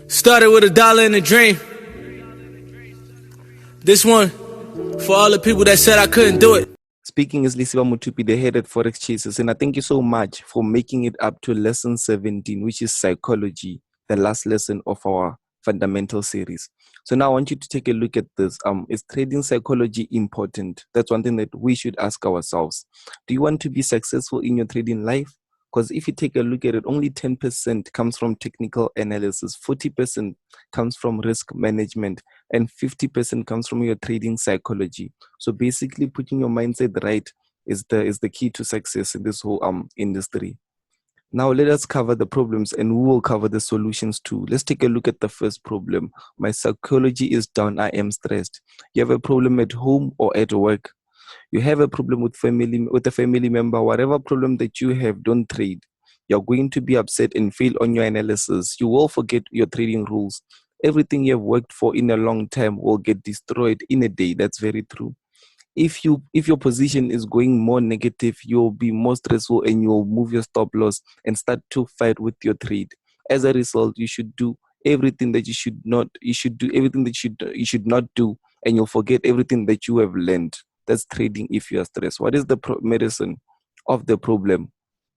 Started with $1 in a dream. This one for all the people that said I couldn't do it. Speaking is Lisiba Mutupi, the head at Forex Chasers, and I thank you so much for making it up to lesson 17, which is psychology, the last lesson of our fundamental series. So now I want you to take a look at this. Is trading psychology important? That's one thing that we should ask ourselves. Do you want to be successful in your trading life? Because if you take a look at it, only 10% comes from technical analysis, 40% comes from risk management, and 50% comes from your trading psychology. So basically, putting your mindset right is the key to success in this whole industry. Now let us cover the problems, and we will cover the solutions too. Let's take a look at the first problem. My psychology is down. I am stressed. You have a problem at home or at work. You have a problem with a family member. Whatever problem that you have, don't trade. You're going to be upset and fail on your analysis. You will forget your trading rules. Everything you have worked for in a long time will get destroyed in a day. That's very true. If your position is going more negative, you'll be more stressful and you'll move your stop loss and start to fight with your trade. As a result, you should do everything that you should do everything that you should not do, and you'll forget everything that you have learned. That's trading if you are stressed. What is the medicine of the problem?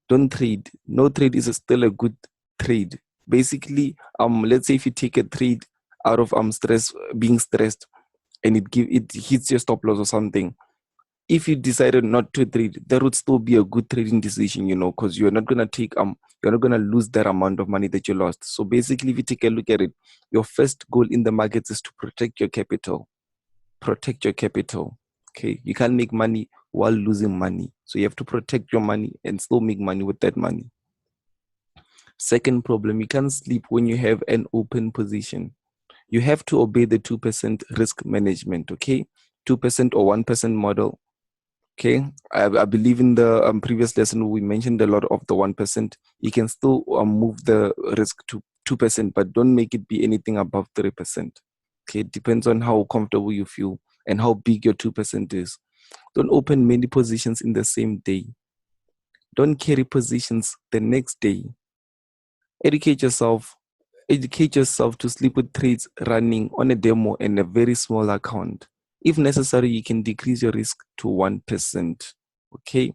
Don't trade. No trade is still a good trade. Basically, let's say if you take a trade out of being stressed, and it hits your stop loss or something. If you decided not to trade, that would still be a good trading decision, because you're not gonna lose that amount of money that you lost. So basically, if you take a look at it, your first goal in the markets is to protect your capital. Protect your capital. Okay, you can't make money while losing money. So you have to protect your money and still make money with that money. Second problem, you can't sleep when you have an open position. You have to obey the 2% risk management, okay? 2% or 1% model, okay? I believe in the previous lesson, we mentioned a lot of the 1%. You can still move the risk to 2%, but don't make it be anything above 3%. Okay, it depends on how comfortable you feel and how big your 2% is. Don't open many positions in the same day. Don't carry positions the next day. Educate yourself to sleep with trades running on a demo and a very small account. If necessary, you can decrease your risk to 1%. Okay.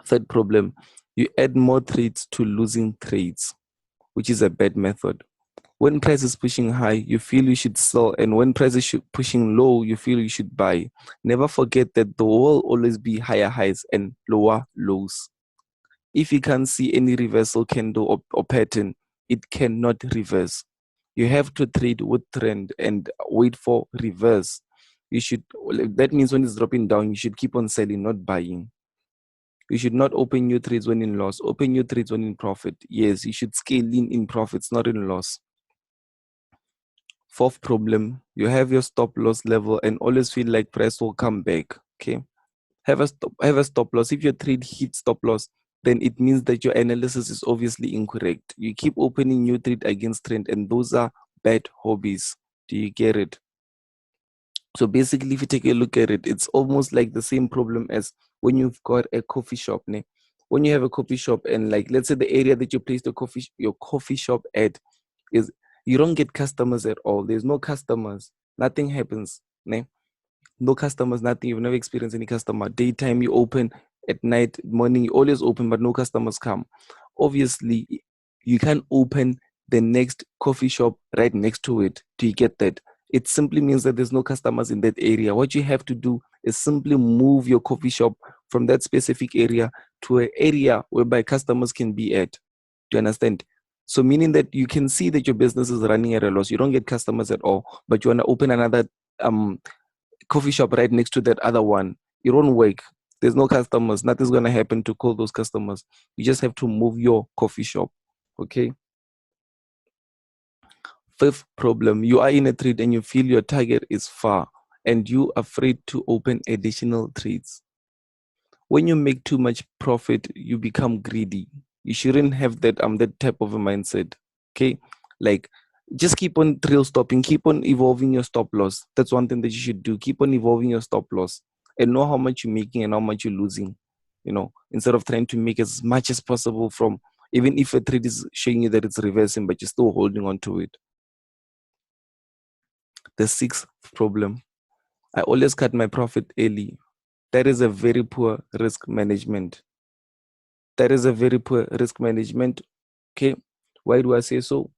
Third problem, you add more trades to losing trades, which is a bad method. When price is pushing high, you feel you should sell, and when price is pushing low, you feel you should buy. Never forget that there will always be higher highs and lower lows. If you can't see any reversal candle or pattern, it cannot reverse. You have to trade with trend and wait for reverse. That means when it's dropping down, you should keep on selling, not buying. You should not open new trades when in loss. Open new trades when in profit. Yes, you should scale in profits, not in loss. Fourth problem, you have your stop loss level and always feel like price will come back. Okay. Have a stop loss. If your trade hits stop loss, then it means that your analysis is obviously incorrect. You keep opening new trade against trend, and those are bad hobbies. Do you get it? So basically, if you take a look at it, it's almost like the same problem as when you've got a coffee shop. When you have a coffee shop, and like let's say the area that you place your coffee shop at is, you don't get customers at all. There's no customers. Nothing happens. No customers, nothing. You've never experienced any customer. Daytime you open, at night, morning you always open, but no customers come. Obviously, you can't open the next coffee shop right next to it. Do you get that? It simply means that there's no customers in that area. What you have to do is simply move your coffee shop from that specific area to an area whereby customers can be at. Do you understand? So meaning that you can see that your business is running at a loss. You don't get customers at all, but you want to open another coffee shop right next to that other one. It won't work. There's no customers. Nothing's going to happen to call those customers. You just have to move your coffee shop. Okay. Fifth problem, you are in a trade and you feel your target is far and you're afraid to open additional trades. When you make too much profit, you become greedy. You shouldn't have that type of a mindset. Okay. Like, just keep on trail stopping, keep on evolving your stop loss. That's one thing that you should do. Keep on evolving your stop loss and know how much you're making and how much you're losing, instead of trying to make as much as possible from Even if a trade is showing you that it's reversing, but you're still holding on to it. The sixth problem, I always cut my profit early. That is a very poor risk management. That is a very poor risk management. Okay. Why do I say so?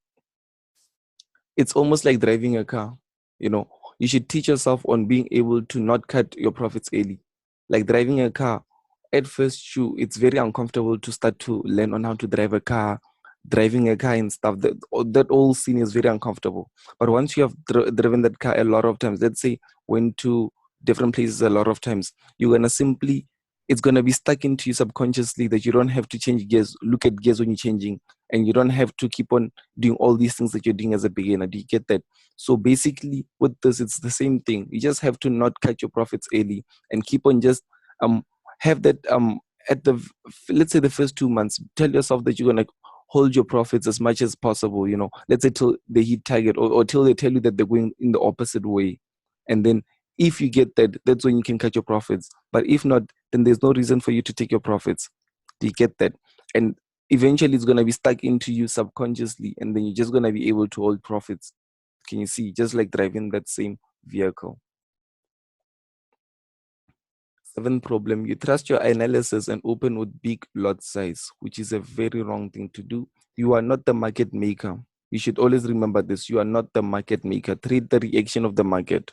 It's almost like driving a car. You should teach yourself on being able to not cut your profits early. Like driving a car, at first, it's very uncomfortable to start to learn on how to drive a car, driving a car and stuff. That whole scene is very uncomfortable. But once you have driven that car a lot of times, let's say went to different places a lot of times, you're gonna simply it's gonna be stuck into you subconsciously that you don't have to change gears, look at gears when you're changing, and you don't have to keep on doing all these things that you're doing as a beginner. Do you get that? So basically, with this, it's the same thing. You just have to not cut your profits early and keep on just have that at the let's say the first 2 months. Tell yourself that you're gonna hold your profits as much as possible. Let's say till they hit target or till they tell you that they're going in the opposite way, and then if you get that, that's when you can cut your profits. But if not, then there's no reason for you to take your profits. Do you get that? And eventually it's going to be stuck into you subconsciously, and then you're just going to be able to hold profits. Can you see? Just like driving that same vehicle. Seventh problem, you trust your analysis and open with big lot size, which is a very wrong thing to do. You are not the market maker. You should always remember this. You are not the market maker. Trade the reaction of the market.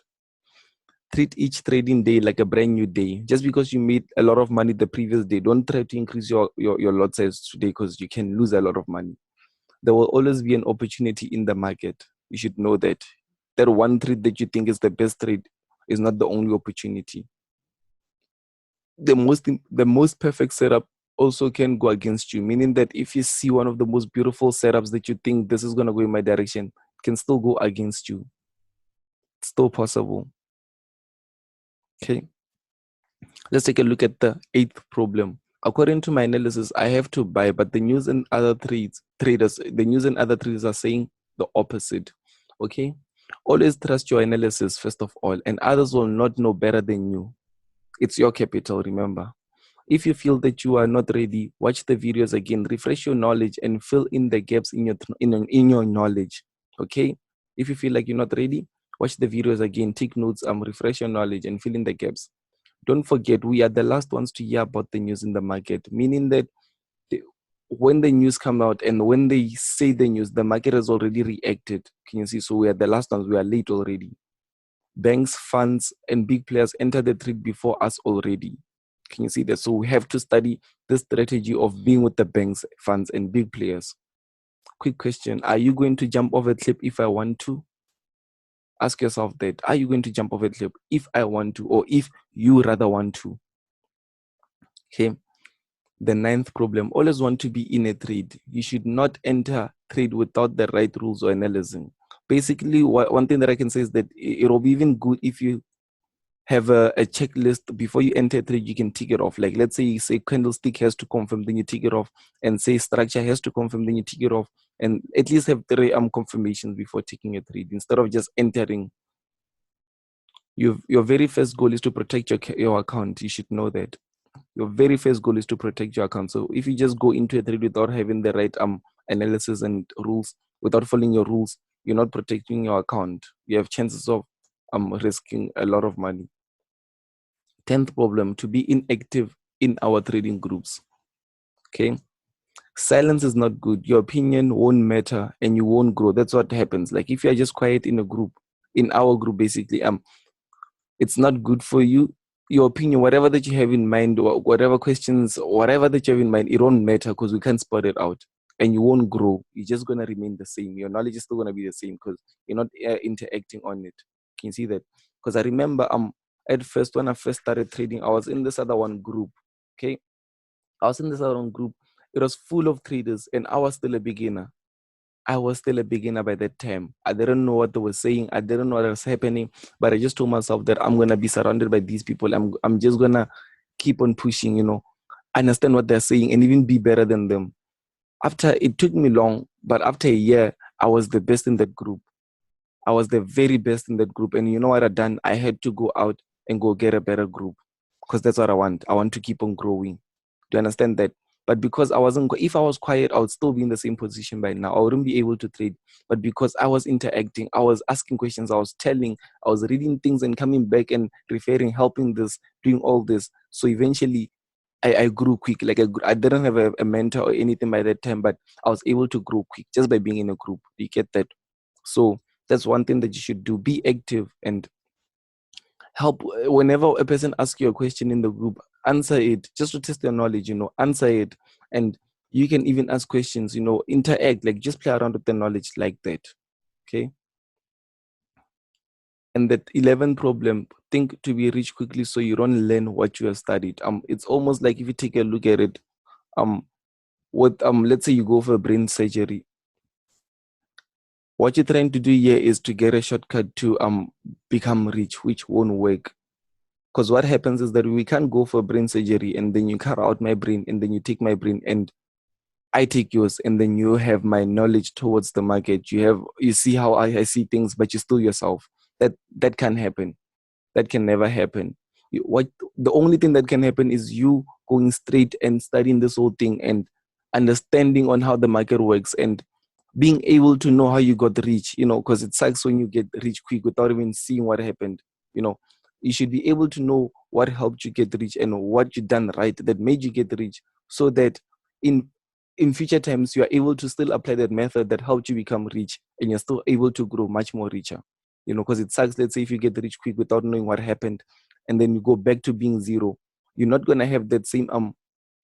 Treat each trading day like a brand new day. Just because you made a lot of money the previous day, don't try to increase your lot size today, because you can lose a lot of money. There will always be an opportunity in the market. You should know that. That one trade that you think is the best trade is not the only opportunity. The most perfect setup also can go against you, meaning that if you see one of the most beautiful setups that you think this is going to go in my direction, it can still go against you. It's still possible. Okay. Let's take a look at the eighth problem. According to my analysis, I have to buy, but the news and other traders are saying the opposite. Okay? Always trust your analysis first of all, and others will not know better than you. It's your capital, remember. If you feel that you are not ready, watch the videos again, refresh your knowledge, and fill in the gaps in your knowledge. Okay? If you feel like you're not ready, watch the videos again, take notes, refresh your knowledge, and fill in the gaps. Don't forget, we are the last ones to hear about the news in the market, meaning that when the news come out and when they say the news, the market has already reacted. Can you see? So we are the last ones. We are late already. Banks, funds, and big players enter the trade before us already. Can you see that? So we have to study the strategy of being with the banks, funds, and big players. Quick question. Are you going to jump off a cliff if I want to? Ask yourself that. Are you going to jump off a cliff if I want to, or if you rather want to? Okay. The ninth problem, always want to be in a trade. You should not enter trade without the right rules or analyzing. Basically, one thing that I can say is that it will be even good if you have a checklist before you enter a trade. You can tick it off. Like, let's say you say candlestick has to confirm, then you tick it off, and say structure has to confirm, then you tick it off, and at least have 3 confirmations before taking a trade instead of just entering. Your very first goal is to protect your account. You should know that. Your very first goal is to protect your account. So if you just go into a trade without having the right analysis and rules, without following your rules, you're not protecting your account. You have chances of risking a lot of money. 10th problem, to be inactive in our trading groups. Okay. Silence is not good. Your opinion won't matter and you won't grow. That's what happens. Like if you're just quiet in a group, in our group, basically, it's not good for you. Your opinion, whatever that you have in mind, or whatever questions, whatever that you have in mind, it won't matter because we can't spot it out, and you won't grow. You're just gonna remain the same. Your knowledge is still gonna be the same because you're not interacting on it. Can you see that? Because I remember at first when I first started trading, I was in this other one group. Okay, I was in this other one group. It was full of traders, and I was still a beginner. I was still a beginner by that time. I didn't know what they were saying. I didn't know what was happening. But I just told myself that I'm gonna be surrounded by these people. I'm just gonna keep on pushing, understand what they're saying and even be better than them. After it took me long, but after a year, I was the best in that group. I was the very best in that group. And you know what I done? I had to go out and go get a better group because that's what I want. I want to keep on growing. Do you understand that? But because I wasn't, if I was quiet, I would still be in the same position by now. I wouldn't be able to trade. But because I was interacting, I was asking questions, I was telling, I was reading things and coming back and referring, helping this, doing all this. So eventually I grew quick. Like I didn't have a mentor or anything by that time, but I was able to grow quick just by being in a group. You get that? So that's one thing that you should do. Be active and help. Whenever a person asks you a question in the group, answer it just to test their knowledge, answer it. And you can even ask questions, interact, like just play around with the knowledge like that. Okay. And that 11th problem, think to be rich quickly so you don't learn what you have studied. It's almost like if you take a look at it, let's say you go for brain surgery. What you're trying to do here is to get a shortcut to become rich, which won't work. Because what happens is that we can't go for brain surgery and then you cut out my brain and then you take my brain and I take yours and then you have my knowledge towards the market. You see how I see things, but you're still yourself. That can't happen. That can never happen. The only thing that can happen is you going straight and studying this whole thing and understanding on how the market works and being able to know how you got rich, because it sucks when you get rich quick without even seeing what happened. You should be able to know what helped you get rich and what you done right that made you get rich, so that in future times you are able to still apply that method that helped you become rich and you're still able to grow much more richer. Because it sucks, let's say if you get rich quick without knowing what happened and then you go back to being zero, you're not going to have that same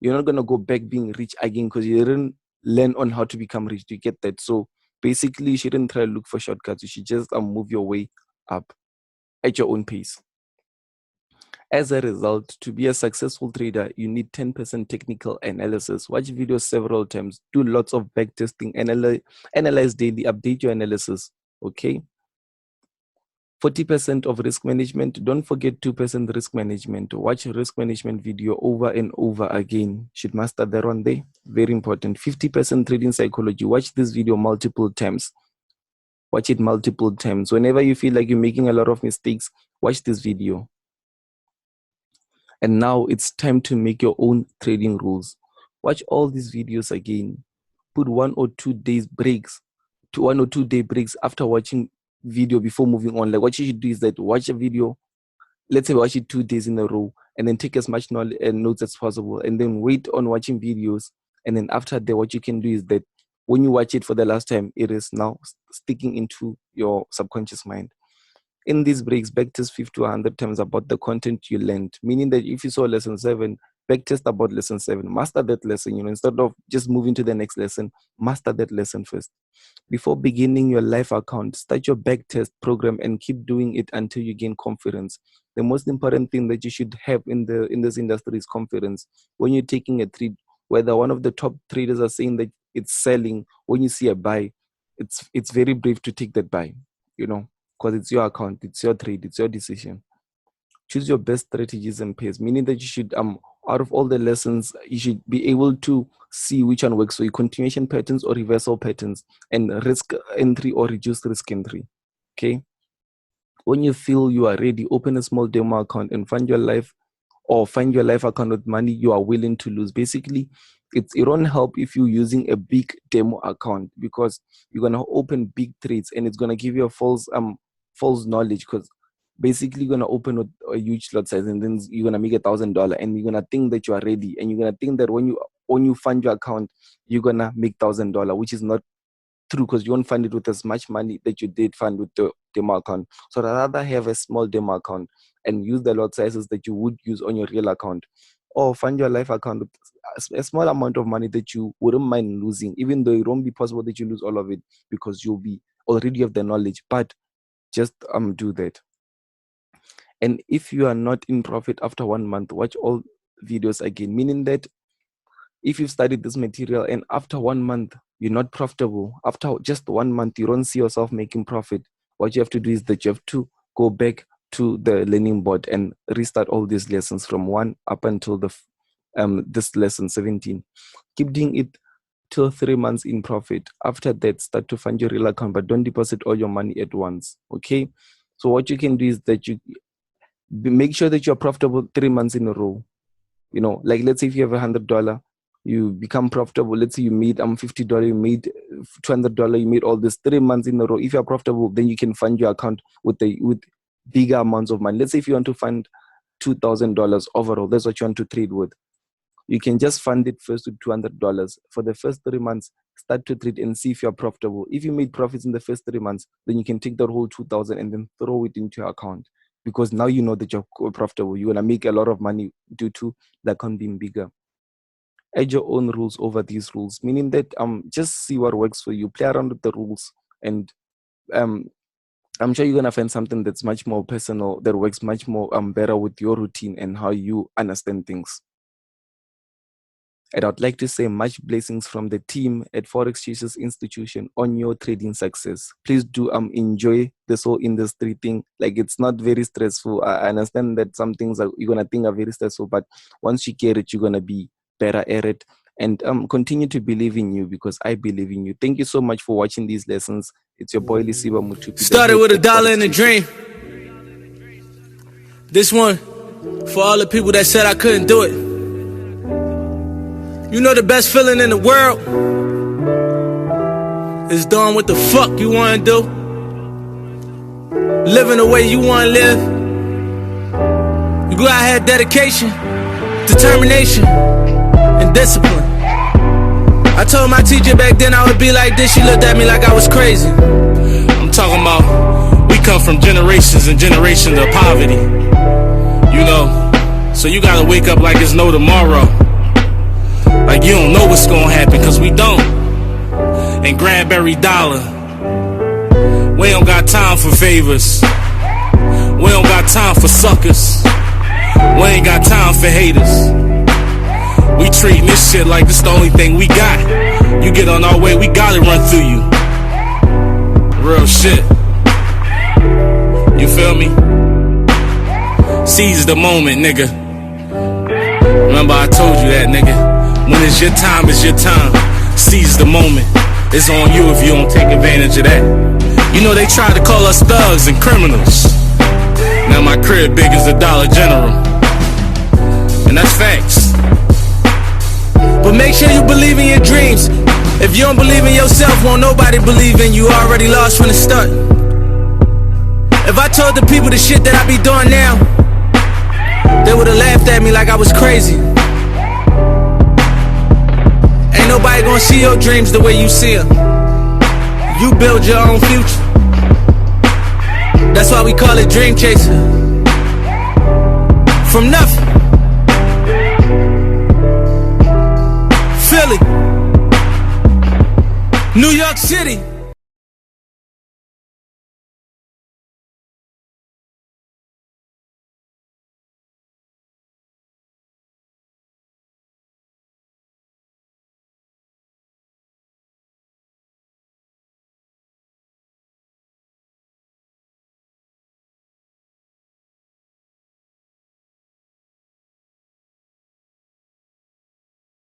you're not going to go back being rich again because you didn't learn on how to become rich. Do you get that? So basically you shouldn't try to look for shortcuts. You should just move your way up at your own pace. As a result, to be a successful trader, you need 10% technical analysis. Watch videos several times, do lots of backtesting, analyze daily, update your analysis. Okay. 40% of risk management. Don't forget 2% risk management. Watch a risk management video over and over again. Should master that one day. Very important. 50% trading psychology. Watch this video multiple times. Watch it multiple times. Whenever you feel like you're making a lot of mistakes, watch this video. And now it's time to make your own trading rules. Watch all these videos again. Put 1 or 2 days breaks, 1 or 2 day breaks after watching video before moving on. Like what you should do is that watch a video, let's say watch it 2 days in a row, and then take as much knowledge and notes as possible, and then wait on watching videos. And then after that, what you can do is that when you watch it for the last time, it is now sticking into your subconscious mind. In these breaks, backtest 50 to 100 times about the content you learned. Meaning that if you saw lesson 7, backtest about lesson 7. Master that lesson, instead of just moving to the next lesson, master that lesson first. Before beginning your live account, start your backtest program and keep doing it until you gain confidence. The most important thing that you should have in this industry is confidence. When you're taking a trade, whether one of the top traders are saying that it's selling, when you see a buy, it's very brave to take that buy, because it's your account, it's your trade, it's your decision. Choose your best strategies and pairs, meaning that you should out of all the lessons, you should be able to see which one works for you: continuation patterns or reversal patterns, and risk entry or reduced risk entry. Okay. When you feel you are ready, open a small demo account and find your life account with money you are willing to lose. Basically, it won't help if you're using a big demo account, because you're gonna open big trades and it's gonna give you a false knowledge, because basically you're gonna open with a huge lot size and then you're gonna make $1,000 and you're gonna think that you are ready, and you're gonna think that when you fund your account you're gonna make $1,000, which is not true, because you won't fund it with as much money that you did fund with the demo account. So I'd rather have a small demo account and use the lot sizes that you would use on your real account, or fund your live account with a small amount of money that you wouldn't mind losing, even though it won't be possible that you lose all of it because you'll be already have the knowledge. But just do that. And if you are not in profit after 1 month, watch all videos again, meaning that if you've studied this material and after 1 month you're not profitable, after just 1 month you don't see yourself making profit, what you have to do is that you have to go back to the learning board and restart all these lessons from 1 up until this lesson 17. Keep doing it till 3 months in profit. After that, start to fund your real account, but don't deposit all your money at once. Okay. So what you can do is that you make sure that you're profitable 3 months in a row. Like let's say if you have $100, you become profitable. Let's say you made $50, you made $200, you made all this 3 months in a row. If you're profitable, then you can fund your account with bigger amounts of money. Let's say if you want to fund $2,000 overall, that's what you want to trade with. You can just fund it first with $200 for the first 3 months. Start to trade and see if you're profitable. If you made profits in the first 3 months, then you can take that whole 2,000 and then throw it into your account, because now you know that you're profitable. You're gonna make a lot of money due to the account being bigger. Add your own rules over these rules, meaning that just see what works for you. Play around with the rules, and I'm sure you're gonna find something that's much more personal, that works much more better with your routine and how you understand things. And I'd like to say much blessings from the team at Forex Chasers Institution on your trading success. Please do enjoy this whole industry thing. Like, it's not very stressful. I understand that some things you're gonna think are very stressful, but once you get it, you're gonna be better at it. And continue to believe in you, because I believe in you. Thank you so much for watching these lessons. It's your boy Lisiba Mutupi. Started with $1 in a dream. This one for all the people that said I couldn't do it. You know the best feeling in the world is doing what the fuck you wanna do, living the way you wanna live. You gotta have dedication, determination, and discipline. I told my teacher back then I would be like this. She looked at me like I was crazy. I'm talking about, we come from generations and generations of poverty, you know, so you gotta wake up like it's no tomorrow. Like you don't know what's gonna happen, cause we don't. And Granberry Dollar, we don't got time for favors. We don't got time for suckers. We ain't got time for haters. We treating this shit like this the only thing we got. You get on our way, we gotta run through you. Real shit. You feel me? Seize the moment, nigga. Remember I told you that, nigga. When it's your time, it's your time. Seize the moment. It's on you if you don't take advantage of that. You know they try to call us thugs and criminals. Now my crib big as a Dollar General, and that's facts. But make sure you believe in your dreams. If you don't believe in yourself, won't nobody believe in you. Already lost from the start. If I told the people the shit that I be doing now, they would've laughed at me like I was crazy. Ain't nobody gonna see your dreams the way you see them. You build your own future. That's why we call it Dream Chaser. From nothing. Philly, New York City.